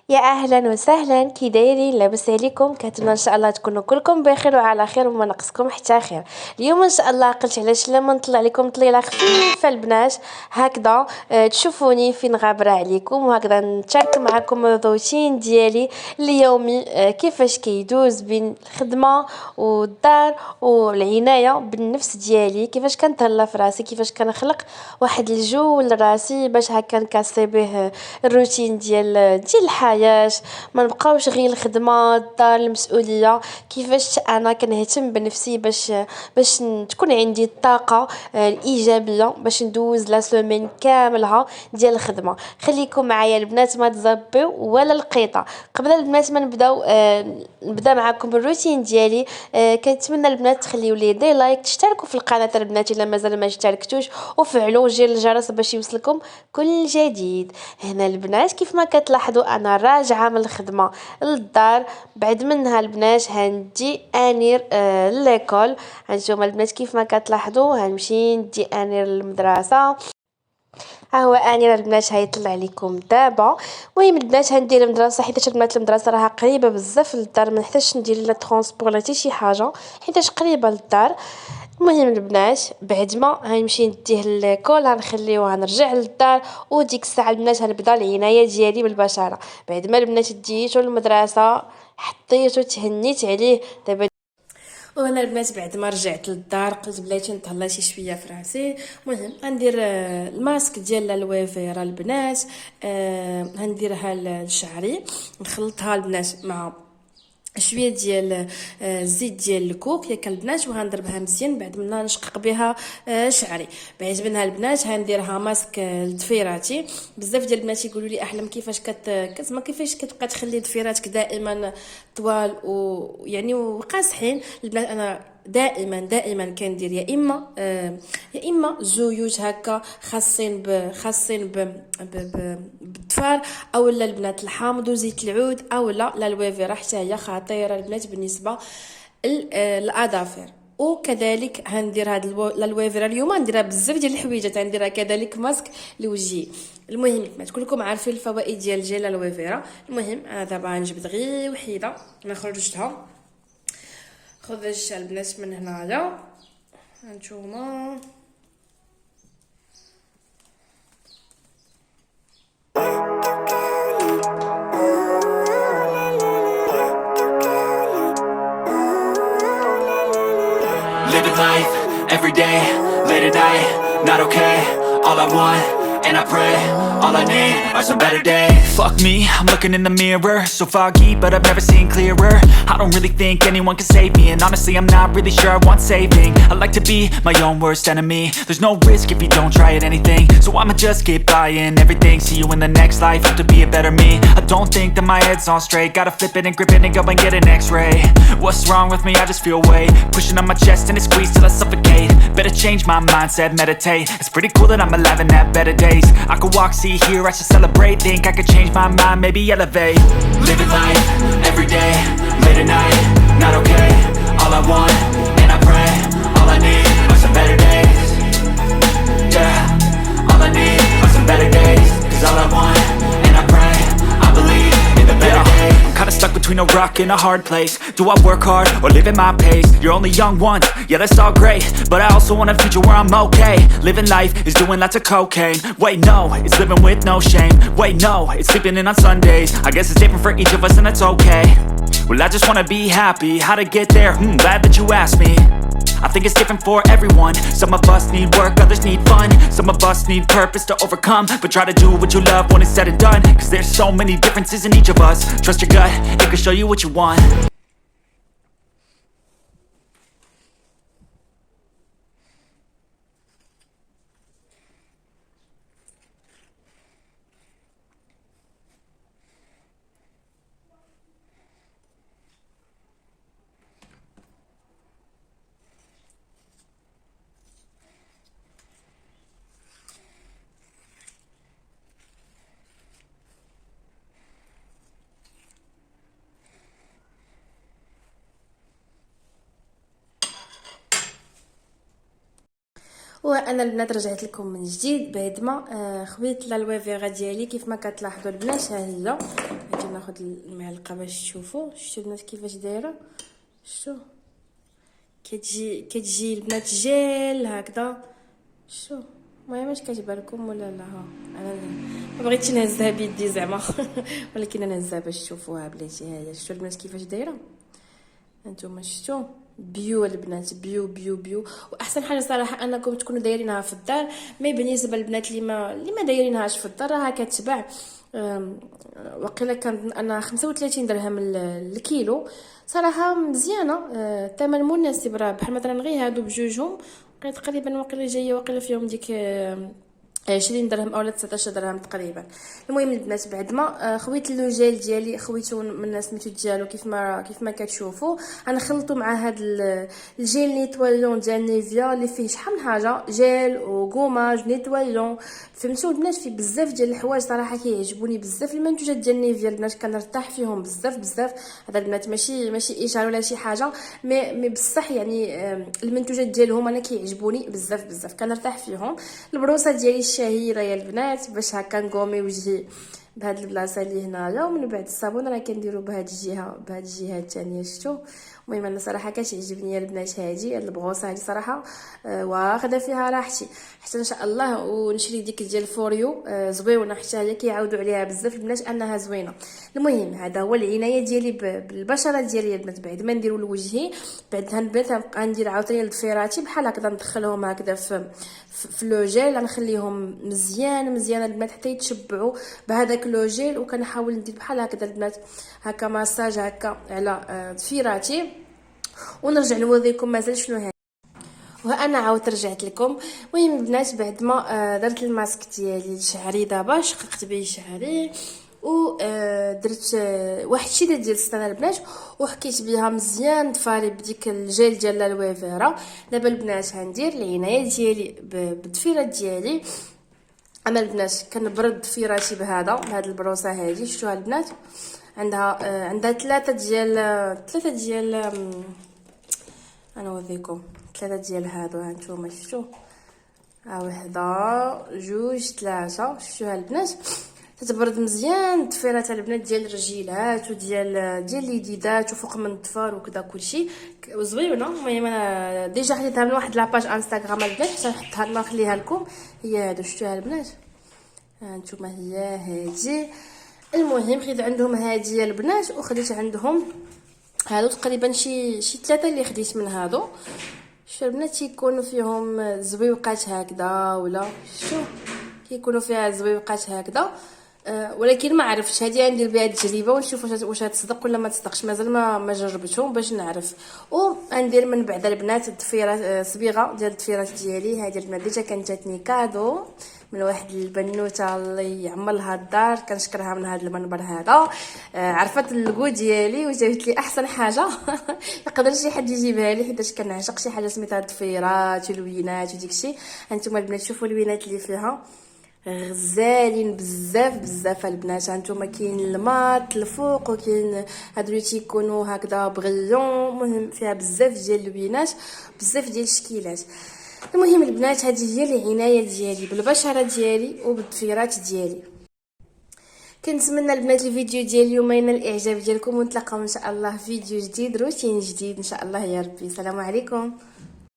يا اهلا وسهلا، كي دايرين؟ لاباس عليكم؟ كنتمنى ان شاء الله تكونوا كلكم بخير وعلى خير وما نقصكم حتى خير. اليوم ان شاء الله قلت علاش لا ما نطلع لكم طليله خفيفه البنات هكذا. تشوفوني فين غابره عليكم وهكذا نشارك معكم الروتين ديالي اليومي. كيفاش كيدوز بين الخدمه والدار والعنايه بالنفس ديالي، كيفاش كنتهلا في راسي، كيفاش كنخلق واحد الجو لراسي باش هكا نكاسي به الروتين ديال الحياة. ما نبقاوش غير الخدمة الدار المسؤولية. كيفاش انا كنهتم بنفسي باش تكون عندي الطاقة الإيجابية باش ندوز لا سومين كاملها ديال الخدمة. خليكم معايا البنات، ما تزبيو ولا القيطة. قبل البنات ما نبداو نبدا معكم بالروتين ديالي. كنتمنى البنات تخليو لي دي لايك، تشتركوا في القناه البنات الا مازال ما اشتركتوش، وفعلوا زر الجرس باش يوصلكم كل جديد. هنا البنات كيف ما كتلاحظوا انا راجعه من الخدمه للدار. بعد منها البنات هندي انير ليكول. هانتوما البنات كيف ما كتلاحظوا هنمشي ندي انير للمدرسه. ها هو انير البنات هيطلع لكم دابا. المهم البنات هندير المدرسه حيت البنات المدرسه راها قريبه بزاف للدار، ما نحتاجش ندير لا ترونسبور لا حتى شي حاجه حيت قريبه للدار. المهم البنات بعد ما غنمشي نديه للكول غنخليوه غنرجع للدار، وديك الساعه البنات غنبدا العنايه ديالي بالبشره. بعد ما البنات ديتو للمدرسه حطيتو تهنيت عليه دابا. وانا البنات بعد ما رجعت للدار قلت بلاتي نتهلا شي شويه في راسي. المهم غندير الماسك ديال الويفيرا البنات. غنديرها لشعري، نخلطها البنات مع شويه ديال الزيت ديال الكوك ياك البنات، وغنضربها مزيان. بعد منها نشقق بها شعري. بعد منها البنات غنديرها ماسك لضفيراتي. بزاف ديال البنات يقولوا لي احلام كيفاش كتسمى كيفاش كتبقى تخلي ضفيراتك دائما طوال ويعني وقاصحين. البنات انا دائما كندير يا اما زيوت هكا خاصين بالضفار، او لا البنات الحامض وزيت العود، او لا الويفيرا حتى هي خطيره البنات بالنسبه للاظافر. وكذلك هندير هاد الويفيرا اليوم نديرها بزاف ديال الحويجات، غنديرها كذلك ماسك لوجهي. المهم البنات كلكم عارفين الفوائد ديال جيل الويفيرا. المهم انا دابا غنجبد غير وحيده ما خرجتها. خرجت البنات من هنايا هانتوما. Living life, everyday, late at night, not okay. All I want, and I pray, all I need are some better days. Fuck me, I'm looking in the mirror, so foggy, but I've never seen clearer. I don't really think anyone can save me, and honestly I'm not really sure I want saving. I like to be my own worst enemy. There's no risk if you don't try at anything, so I'ma just keep buying everything. See you in the next life, have to be a better me. I don't think that my head's on straight, gotta flip it and grip it and go and get an x-ray. What's wrong with me? I just feel weight pushing on my chest and it squeezes till I suffocate. Better change my mindset, meditate. It's pretty cool that I'm alive and have better days. I could walk, see, hear, I should celebrate. Think I could change my mind, maybe elevate. Living life, everyday, late at night, not okay. All I want, and I pray, all I need are some better days. Yeah, all I need are some better days. Cause all I want, and I pray, I believe in the better days. I'm kinda stuck between a rock and a hard place. Do I work hard or live at my pace? You're only young once, yeah that's all great, but I also want a future where I'm okay. Living life is doing lots of cocaine. Wait no, it's living with no shame. Wait no, it's sleeping in on Sundays. I guess it's different for each of us and that's okay. Well I just wanna be happy, how to get there? Glad that you asked me. I think it's different for everyone. Some of us need work, others need fun. Some of us need purpose to overcome. But try to do what you love when it's said and done. Cause there's so many differences in each of us. Trust your gut, it can show you what you want. وانا البنات رجعت لكم من جديد بعد ما خويت الالويفيرا ديالي. كيف ما كتلاحظوا البنات ها هي، غادي ناخذ المعلقه باش تشوفوا. شفتوا البنات كيفاش دايره؟ شفتوا كتجي البنات جيل هكذا. شفتوا المهم واش كتبان لكم ولا لا؟ ها انا ما بغيتش نهزها بيدي زعما ولكن انا نهزها باش تشوفوها بلاتي. ها هي شفتوا البنات كيفاش دايره؟ انتم شفتوا بيو البنات، بيو بيو بيو. واحسن حاجه صراحه انكم تكونوا دايرينها في الدار. مي بالنسبه للبنات اللي ما دايرينهاش في الدار راها كتباع وقيلا كان انا 35 درهم الكيلو. صراحه مزيانه، الثمن مناسب. راه بحال مثلا غير هادو بجوجهم تقريبا وقيلا جايه وقيلا فيهم ديك 20 درهم اولا 19 درهم تقريبا. المهم البنات بعد ما خويت اللوجيل ديالي، خويته من سميتو ديالو كيف ما كتشوفوا. انا خلطته مع هاد الجيل نيتواليون ديال نيفيا اللي فيه شحال من حاجه، جيل وغوماج نيتواليون. فهمتوا البنات؟ فيه بزاف ديال الحوايج صراحه كيعجبوني بزاف المنتوجات ديال نيفيا البنات، كنرتاح فيهم بزاف بزاف. هذا البنات ماشي اشاره ولا شي حاجه، مي بصح يعني المنتوجات ديالهم انا كيعجبوني بزاف بزاف، كنرتاح فيهم. البروسه ديالي الشهيره يا البنات باش هكا نقومي وجهي بهاد البلاصه اللي هنايا، ومن بعد الصابون راه كنديرو بهاد الجهه الثانيه. شفتوا؟ المهم انا صراحه كتعجبني البنات هاد البغوصه هادي صراحه واخده فيها راحتي حتى ان شاء الله. ونشري ديك ديال فوريو زويونه حتى هي كيعاودوا عليها بزاف البنات انها زوينه. المهم هذا هو العنايه ديالي بالبشره ديالي البنات. بعد ما نديرو لوجهي بعد البنات غنبقى ندير عاوتاني لضفيراتي بحال هكذا، ندخلهم هكذا في لو جيل، نخليهم مزيان البنات حتى يتشبعوا بهذاك لو جيل. وكنحاول ندير بحال هكذا البنات هكا ماساج هكا على ضفيراتي. ونرجع نوريكم مازال شنو هي. وانا عاود رجعت لكم. المهم البنات بعد ما درت الماسك ديالي لشعري دابا شققت به شعري درت واحد الشيء ديال السنه البنات وحكيت بها مزيان ضفاري بديك الجيل ديال الالويفيرا. دابا البنات غندير العنايه ديالي بالضفيرات ديالي. انا البنات كنبرد ضفيراتي بهاد البروسه هذه. شفتوها البنات؟ عندها ثلاثه ديال انا نوريكم ثلاثه ديال هادو. ها نتوما شفتوا؟ وحده جوج ثلاثه. شفتوها البنات؟ تتبرد مزيان الضفيرات البنات ديال الرجيلات وديال اليديدات وفوق من الضفار وكذا كلشي زويونه. المهم انا ديجا خديتها من واحد لاباج انستغرام البنات حتى نحطها نخليها لكم. هي هادو شفتوها البنات؟ هانتوما هي هادي. المهم خديت عندهم هادي البنات وخديت عندهم هادو تقريبا شي ثلاثه اللي خديت من هادو. شفتوا البنات تيكونوا فيهم زويوقات هكذا ولا شفتوا كيكونوا فيها زويوقات هكذا. ولكن ما عرفتش هذه غندير بها التجربه ونشوف واش تصدق ولا ما تصدقش. مازال ما جربتهم باش نعرف. وغندير من بعد البنات الضفيره صبيغه ديال الضفيرات ديالي. هذه البنات ديجا كانت جاتني كادو من واحد البنوته الله يعمر لها الدار، كنشكرها من هذا المنبر هذا. عرفت اللوغو ديالي وجابت لي احسن حاجه يقدر شي حد يجيبها لي حيت كنعشق شي حاجه سميتها الضفيرات والوينات وديكشي. هانتوما البنات شوفوا الوينات اللي فيها غزالين بزاف البنات. هانتوما كاين الماط الفوق وكاين هادو اللي تيكونوا هكذا بغيون. المهم فيها بزاف ديال الوينات بزاف ديال الشكيلات. المهم البنات هذه هي العنايه ديالي بالبشره ديالي وبالضفيرات ديالي. كنتمنى البنات الفيديو ديال اليوم ينال الاعجاب ديالكم ونتلاقاو ان شاء الله في فيديو جديد روتين جديد ان شاء الله يا ربي. السلام عليكم.